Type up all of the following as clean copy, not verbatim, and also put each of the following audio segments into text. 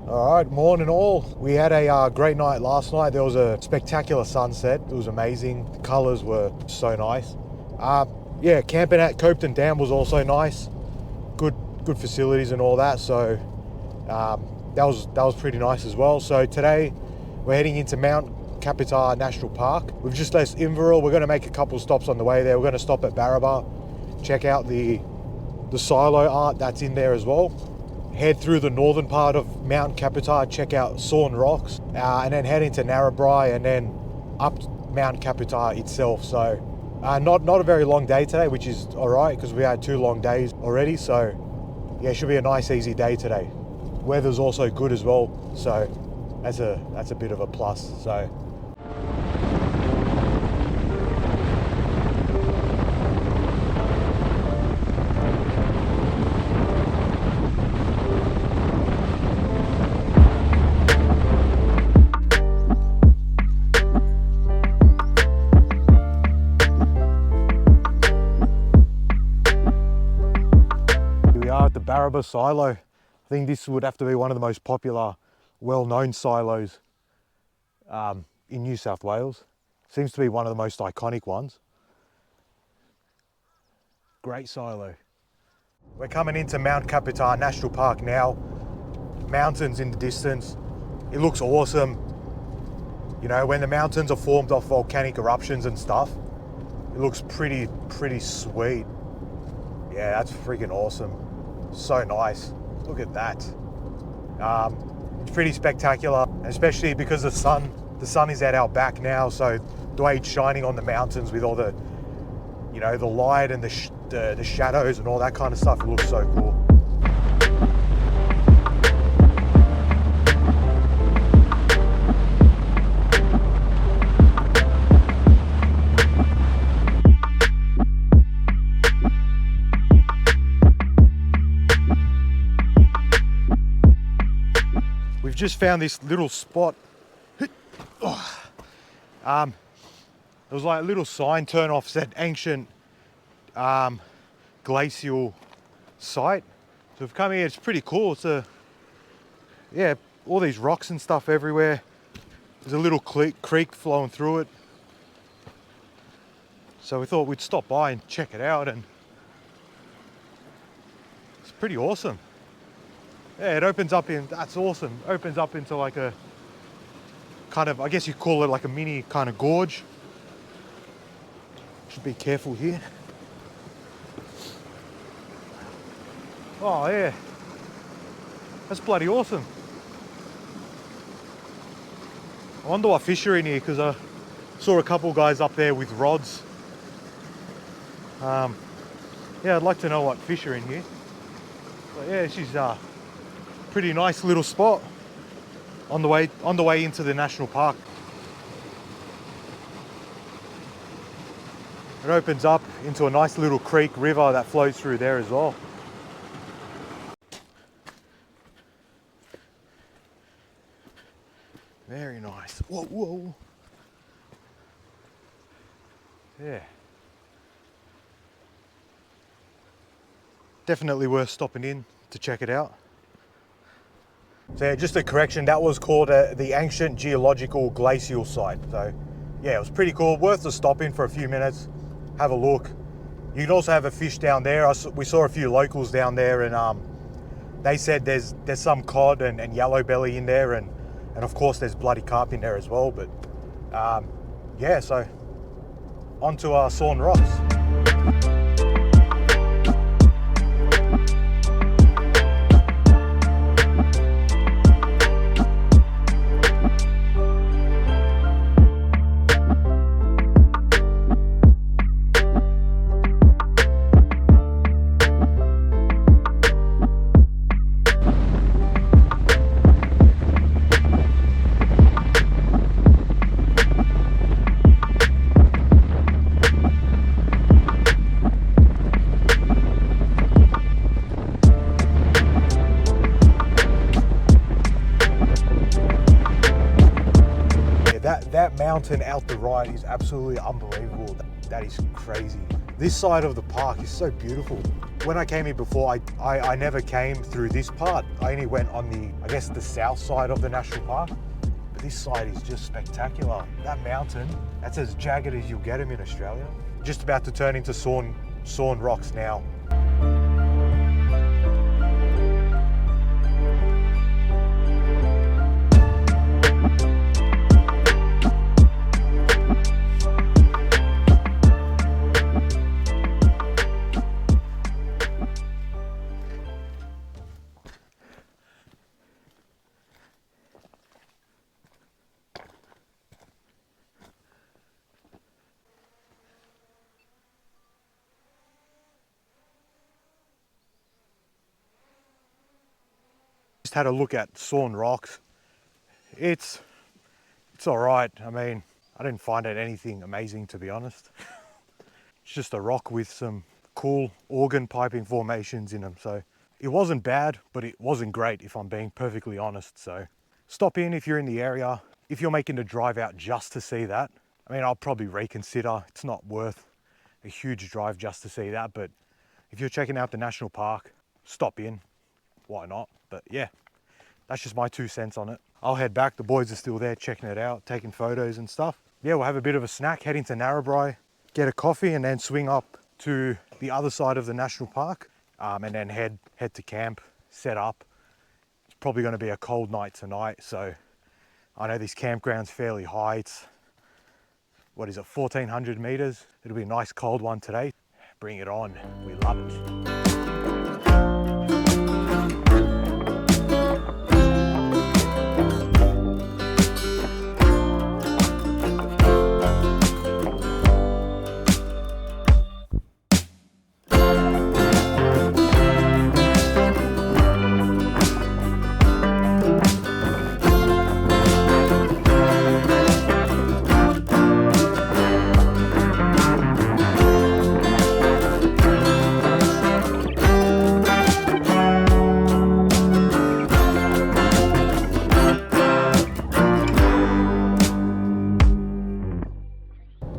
All right, morning all. We had a great night last night. There was a spectacular sunset. It was amazing. The colours were so nice. Yeah, camping at Kaputar Dam was also nice. Good facilities and all that. So that was pretty nice as well. So today we're heading into Mount Kaputar National Park. We've just left Inverell. We're going to make a couple stops on the way there. We're going to stop at Narrabri, check out the silo art that's in there as well. Head through the northern part of Mount Kaputar, check out Sawn Rocks, and then head into Narrabri and then up Mount Kaputar itself. So not a very long day today, which is all right because we had 2 long days already. So yeah, it should be a nice easy day today. Weather's also good as well, so that's a bit of a plus. So the Barrington silo. I think this would have to be one of the most popular, well-known silos in New South Wales. Seems to be one of the most iconic ones. Great silo. We're coming into Mount Kaputar National Park now. Mountains in the distance. It looks awesome. You know, when the mountains are formed off volcanic eruptions and stuff, it looks pretty sweet. Yeah, that's freaking awesome. So nice. Look at that. It's pretty spectacular, especially because the sun is at our back now, so the way it's shining on the mountains with all the, you know, the light and the shadows and all that kind of stuff, it looks so cool. We've just found this little spot. There was like a little sign turn off said ancient glacial site. So we've come here, it's pretty cool. It's yeah, all these rocks and stuff everywhere. There's a little creek flowing through it. So we thought we'd stop by and check it out, and it's pretty awesome. Yeah, it opens up that's awesome. Opens up into like a kind of, I guess you call it like a mini kind of gorge. Should be careful here. Oh yeah, that's bloody awesome. I wonder what fish are in here, because I saw a couple guys up there with rods. Yeah, I'd like to know what fish are in here. But yeah, she's pretty nice little spot on the way into the national park. It opens up into a nice little creek river that flows through there as well. Very nice. Whoa. Yeah. Definitely worth stopping in to check it out. So yeah, just a correction, that was called the Ancient Geological Glacial Site. So yeah, it was pretty cool, worth the stop in for a few minutes, have a look. You can also have a fish down there. We saw a few locals down there, and they said there's some cod and yellow belly in there, and of course there's bloody carp in there as well. But yeah, so on to our Sawn Rocks. That mountain out the right is absolutely unbelievable. That is crazy. This side of the park is so beautiful. When I came here before, I never came through this part. I only went on the, I guess, the south side of the national park. But this side is just spectacular. That mountain, that's as jagged as you'll get them in Australia. Just about to turn into sawn rocks now. Just had a look at sawn rocks. It's all right. I mean, I didn't find it anything amazing, to be honest. It's just a rock with some cool organ piping formations in them. So it wasn't bad, but it wasn't great, if I'm being perfectly honest. So stop in if you're in the area. If you're making the drive out just to see that, I mean, I'll probably reconsider. It's not worth a huge drive just to see that. But if you're checking out the national park, stop in. Why not? But yeah, that's just my 2 cents on it. I'll head back. The boys are still there checking it out, taking photos and stuff. Yeah, we'll have a bit of a snack, head into Narrabri, get a coffee, and then swing up to the other side of the national park, and then head to camp, set up. It's probably going to be a cold night tonight, so I know this campground's fairly high. It's, what is it, 1,400 meters? It'll be a nice cold one today. Bring it on. We love it.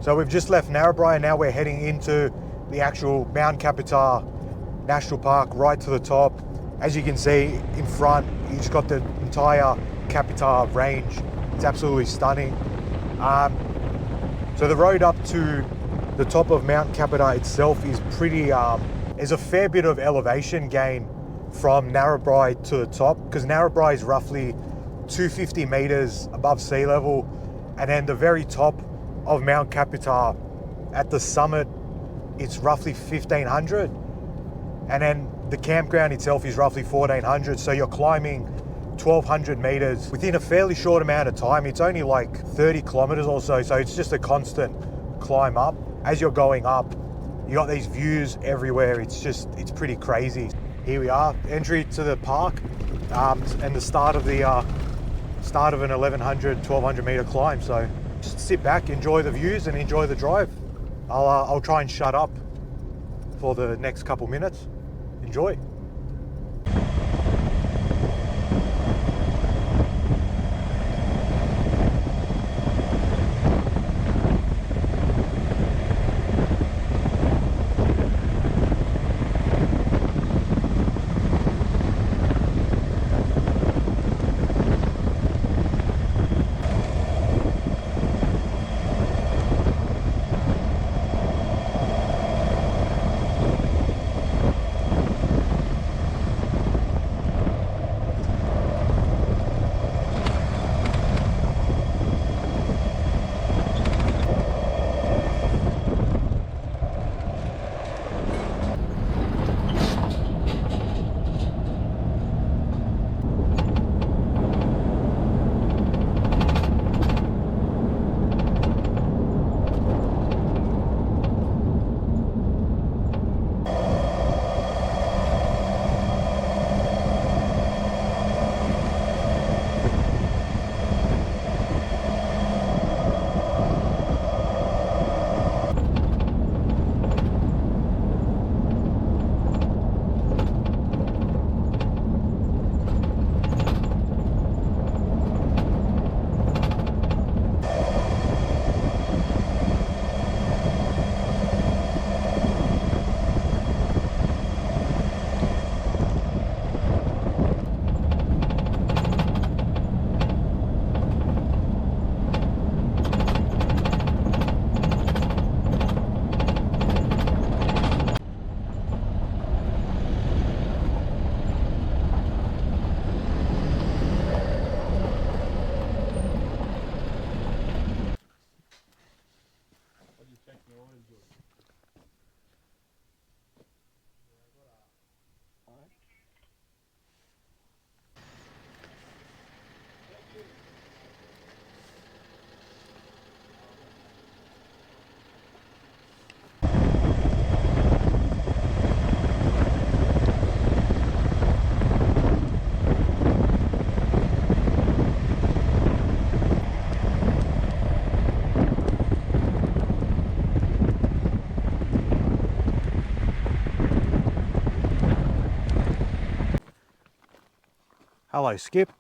So we've just left Narrabri and now we're heading into the actual Mount Kaputar National Park, right to the top. As you can see in front, you just got the entire Kaputar range. It's absolutely stunning. So the road up to the top of Mount Kaputar itself is pretty, there's a fair bit of elevation gain from Narrabri to the top, because Narrabri is roughly 250 meters above sea level, and then the very top of Mount Kaputar at the summit, it's roughly 1,500, and then the campground itself is roughly 1,400. So you're climbing 1,200 meters within a fairly short amount of time. It's only like 30 kilometers or so, so it's just a constant climb up. As you're going up, you got these views everywhere. It's pretty crazy. Here we are, entry to the park, and the start of an 1,100, 1,200 meter climb. So just sit back, enjoy the views and enjoy the drive. I'll try and shut up for the next couple minutes. Enjoy. Hello, Skip.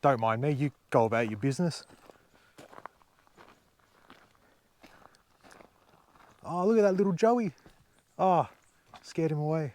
Don't mind me, you go about your business. Oh, look at that little Joey. Oh, scared him away.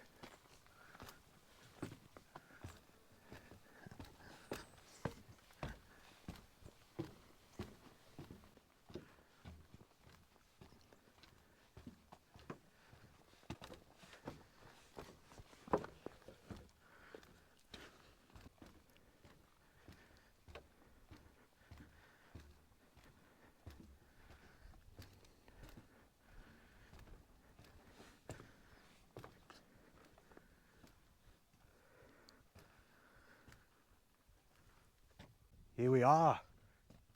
Here we are,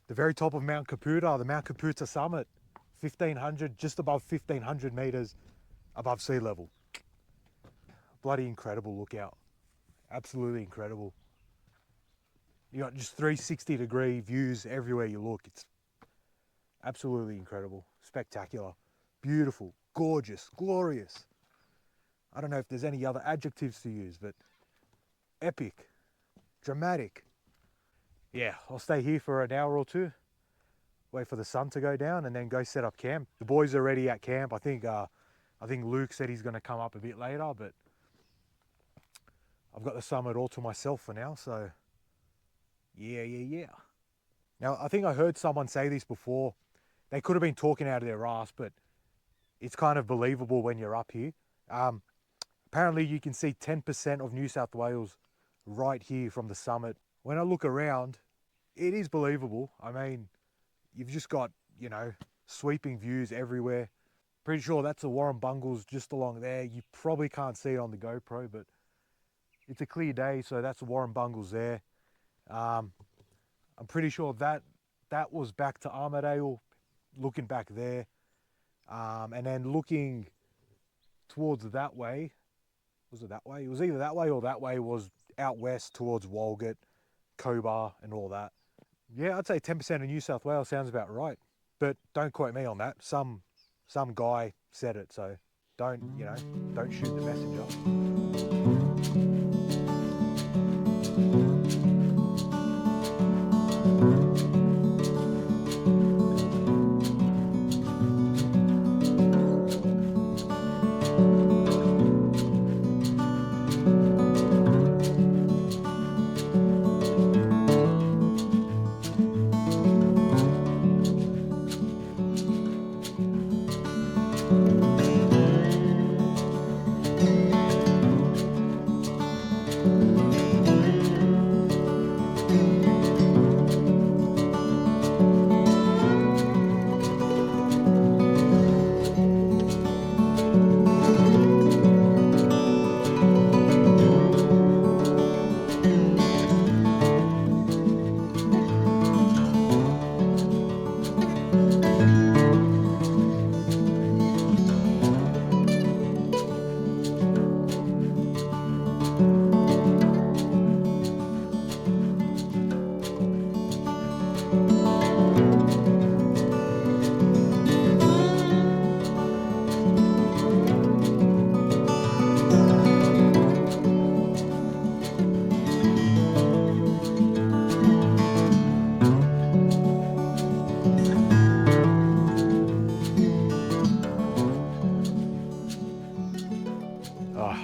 the very top of Mount Kaputar, the Mount Kaputar summit, 1500, just above 1500 meters above sea level. Bloody incredible lookout, absolutely incredible. You got just 360-degree views everywhere you look. It's absolutely incredible, spectacular, beautiful, gorgeous, glorious. I don't know if there's any other adjectives to use, but epic, dramatic. Yeah, I'll stay here for an hour or two, wait for the sun to go down, and then go set up camp. The boys are already at camp. I think Luke said he's going to come up a bit later, but I've got the summit all to myself for now, so yeah. Now, I think I heard someone say this before. They could have been talking out of their ass, but it's kind of believable when you're up here. Apparently, you can see 10% of New South Wales right here from the summit. When I look around, it is believable. I mean, you've just got, you know, sweeping views everywhere. Pretty sure that's the Warrumbungles just along there. You probably can't see it on the GoPro, but it's a clear day, so that's the Warrumbungles there. I'm pretty sure that was back to Armadale, looking back there. And then looking towards that way, was it that way? It was either that way or that way was out west towards Walgett, Cobar and all that. Yeah, I'd say 10% of New South Wales sounds about right, but don't quote me on that. Some guy said it, so don't shoot the messenger.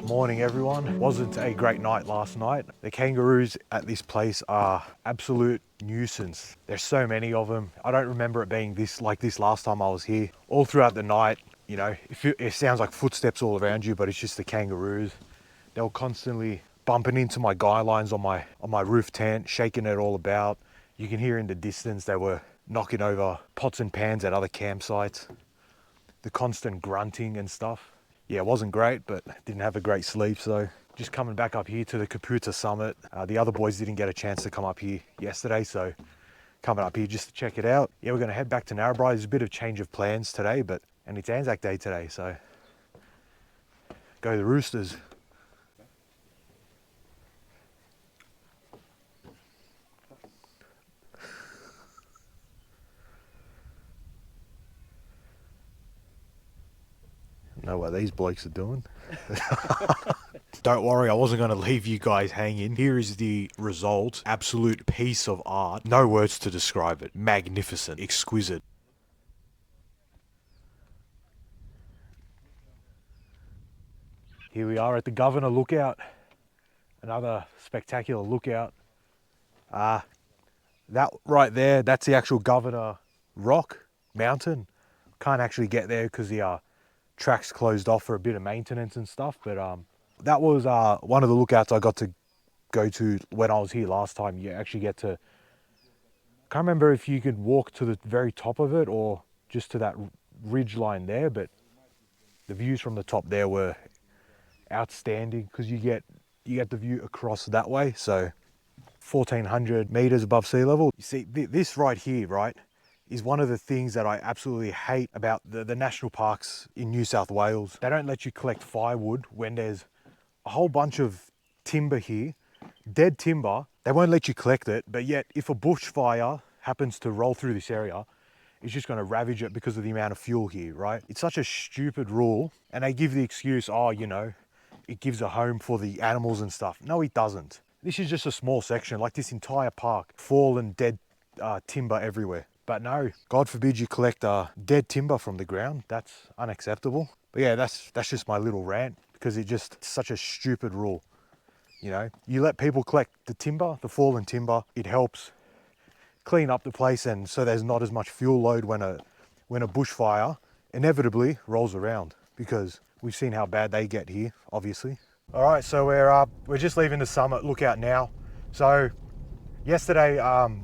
Morning everyone. Wasn't a great night last night. The kangaroos at this place are absolute nuisance. There's so many of them. I don't remember it being like this last time I was here. All throughout the night, you know, it sounds like footsteps all around you, but it's just the kangaroos. They were constantly bumping into my guy lines on my roof tent, shaking it all about. You can hear in the distance they were knocking over pots and pans at other campsites. The constant grunting and stuff. Yeah, it wasn't great, but didn't have a great sleep, so just coming back up here to the Kaputar summit. The other boys didn't get a chance to come up here yesterday, so coming up here just to check it out. Yeah, we're gonna head back to Narrabri. There's a bit of change of plans today, and it's Anzac Day today, so go the Roosters. Know what these blokes are doing. Don't worry, I wasn't going to leave you guys hanging. Here is the result. Absolute piece of art. No words to describe it. Magnificent. Exquisite. Here we are at the Governor Lookout. Another spectacular lookout. That right there, that's the actual Governor Rock Mountain. Can't actually get there because the track's closed off for a bit of maintenance and stuff. But that was one of the lookouts I got to go to when I was here last time. You actually get to, can't remember if you could walk to the very top of it or just to that ridge line there, but the views from the top there were outstanding because you get the view across that way. So 1,400 meters above sea level. You see, this right here, right, is one of the things that I absolutely hate about the national parks in New South Wales. They don't let you collect firewood when there's a whole bunch of timber here, dead timber. They won't let you collect it, but yet if a bushfire happens to roll through this area, it's just going to ravage it because of the amount of fuel here, right? It's such a stupid rule, and they give the excuse, oh, you know, it gives a home for the animals and stuff. No, it doesn't. This is just a small section, like this entire park, fallen dead timber everywhere. But no, God forbid you collect dead timber from the ground. That's unacceptable. But yeah, that's just my little rant, because it's such a stupid rule. You know, you let people collect the timber, the fallen timber, it helps clean up the place, and so there's not as much fuel load when a bushfire inevitably rolls around, because we've seen how bad they get here, obviously. All right, so we're just leaving the summit lookout now. So yesterday,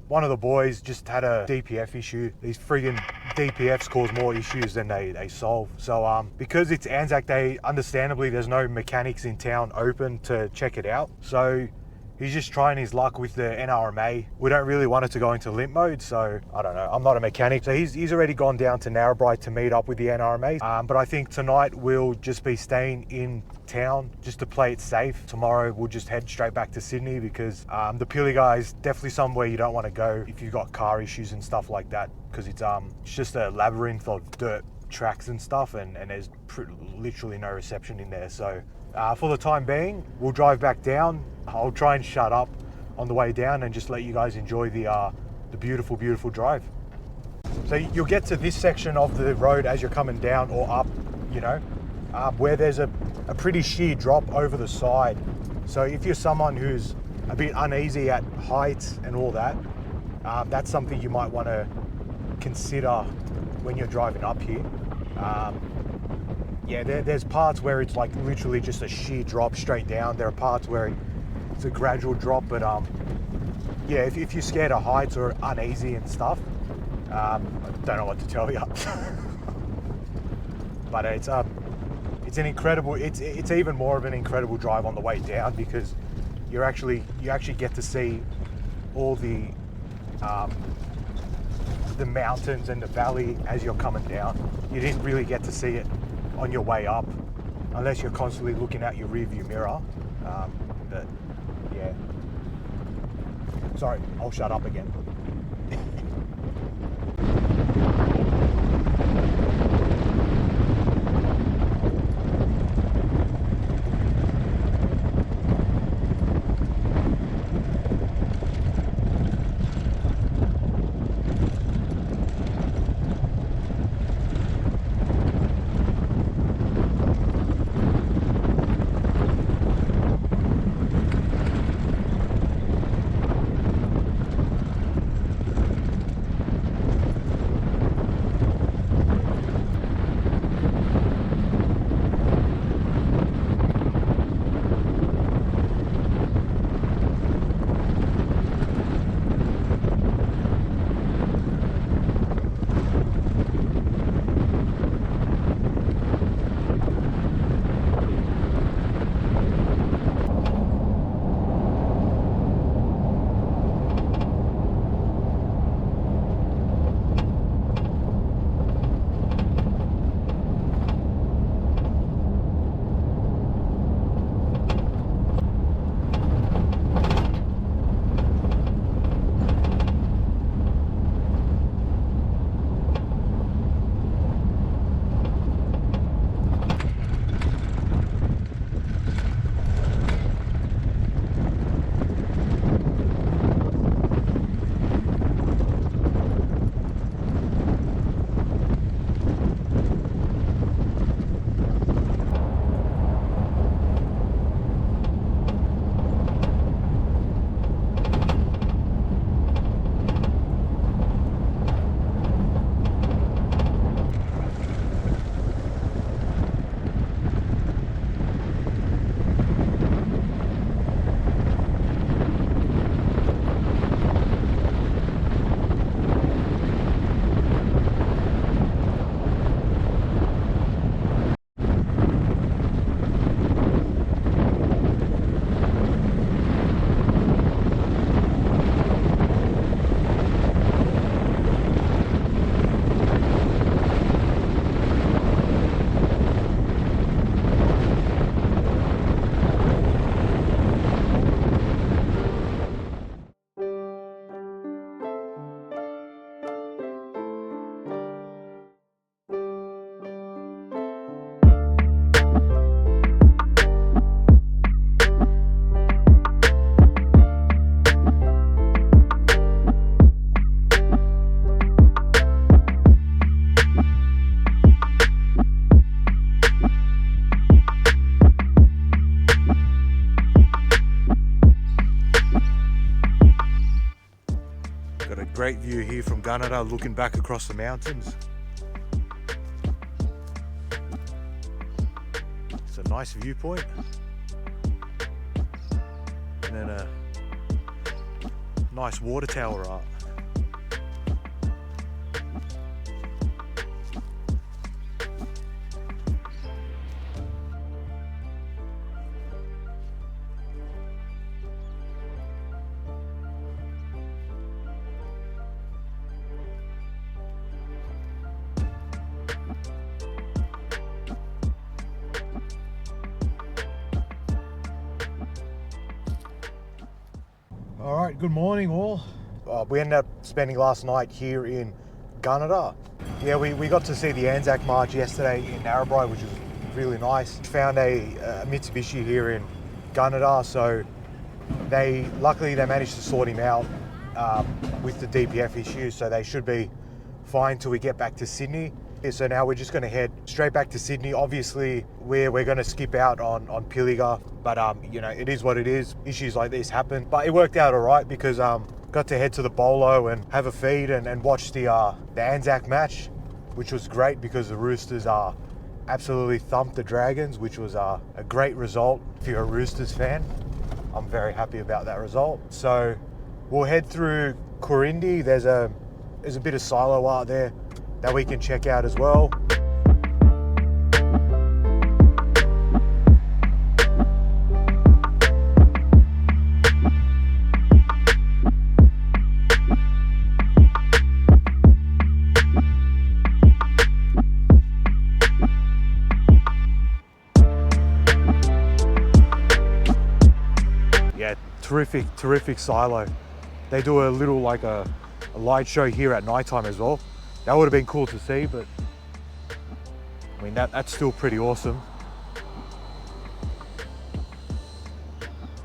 one of the boys just had a DPF issue. These friggin' DPFs cause more issues than they solve. So because it's Anzac Day, understandably, there's no mechanics in town open to check it out. So he's just trying his luck with the NRMA. We don't really want it to go into limp mode, so I don't know. I'm not a mechanic. So he's already gone down to Narrabri to meet up with the NRMA. But I think tonight we'll just be staying in town just to play it safe. Tomorrow we'll just head straight back to Sydney, because the Pilliga is definitely somewhere you don't want to go if you've got car issues and stuff like that, because it's just a labyrinth of dirt tracks and stuff, and there's literally no reception in there. So for the time being, we'll drive back down. I'll try and shut up on the way down and just let you guys enjoy the beautiful, beautiful drive. So you'll get to this section of the road as you're coming down or up, you know, where there's a pretty sheer drop over the side. So if you're someone who's a bit uneasy at heights and all that, that's something you might want to consider when you're driving up here. Yeah, there's parts where it's like literally just a sheer drop straight down. There are parts where it's a gradual drop, but yeah, if you're scared of heights or uneasy and stuff, I don't know what to tell you. But it's an incredible, it's even more of an incredible drive on the way down, because you actually get to see all the mountains and the valley as you're coming down. You didn't really get to see it on your way up, unless you're constantly looking at your rearview mirror. But yeah, sorry, I'll shut up again. Got a great view here from Gunnedah, looking back across the mountains. It's a nice viewpoint. And then a nice water tower art. All right, good morning all. We ended up spending last night here in Gunnedah. Yeah, we got to see the Anzac March yesterday in Narrabri, which was really nice. Found a Mitsubishi here in Gunnedah, so luckily they managed to sort him out with the DPF issues, so they should be fine till we get back to Sydney. So now we're just going to head straight back to Sydney. Obviously, we're going to skip out on Pilliga, but you know, it is what it is. Issues like this happen, but it worked out all right because got to head to the Bolo and have a feed and watch the Anzac match, which was great because the Roosters absolutely thumped the Dragons, which was a great result. If you're a Roosters fan, I'm very happy about that result. So we'll head through Corindi. There's a bit of silo art there that we can check out as well. Yeah, terrific silo. They do a little like a light show here at nighttime as well. That would have been cool to see, but I mean, that's still pretty awesome.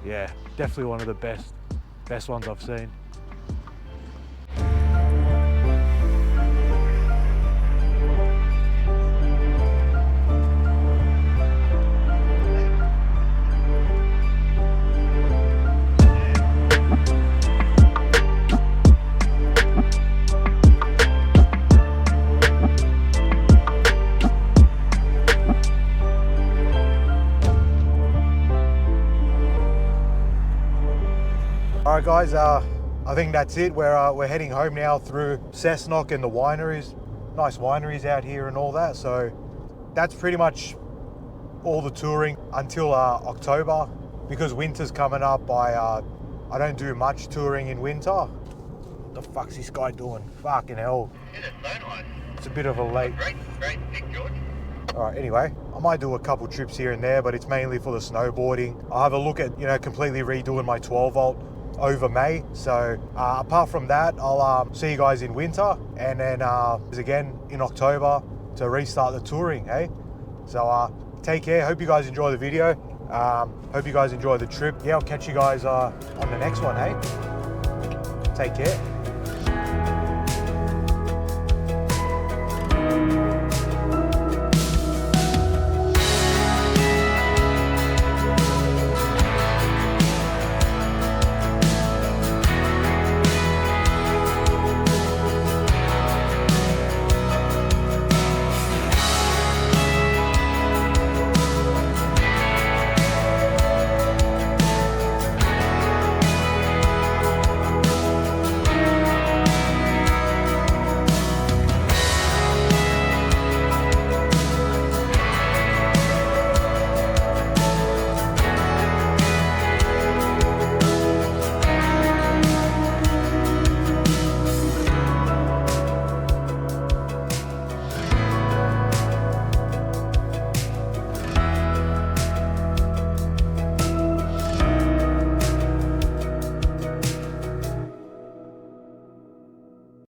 Yeah, definitely one of the best ones I've seen. All right, guys, I think that's it. We're heading home now through Cessnock and the wineries. Nice wineries out here and all that. So that's pretty much all the touring until October, because winter's coming up. I don't do much touring in winter. What the fuck's this guy doing? Fucking hell. It is so nice. It's a bit of a late. Great pick, Jordan. All right, anyway, I might do a couple trips here and there, but it's mainly for the snowboarding. I'll have a look at, completely redoing my 12 volt over May. So apart from that, I'll see you guys in winter, and then again in October to restart the touring, hey? So take care. Hope you guys enjoy the video. Hope you guys enjoy the trip. Yeah, I'll catch you guys on the next one, hey? Take care.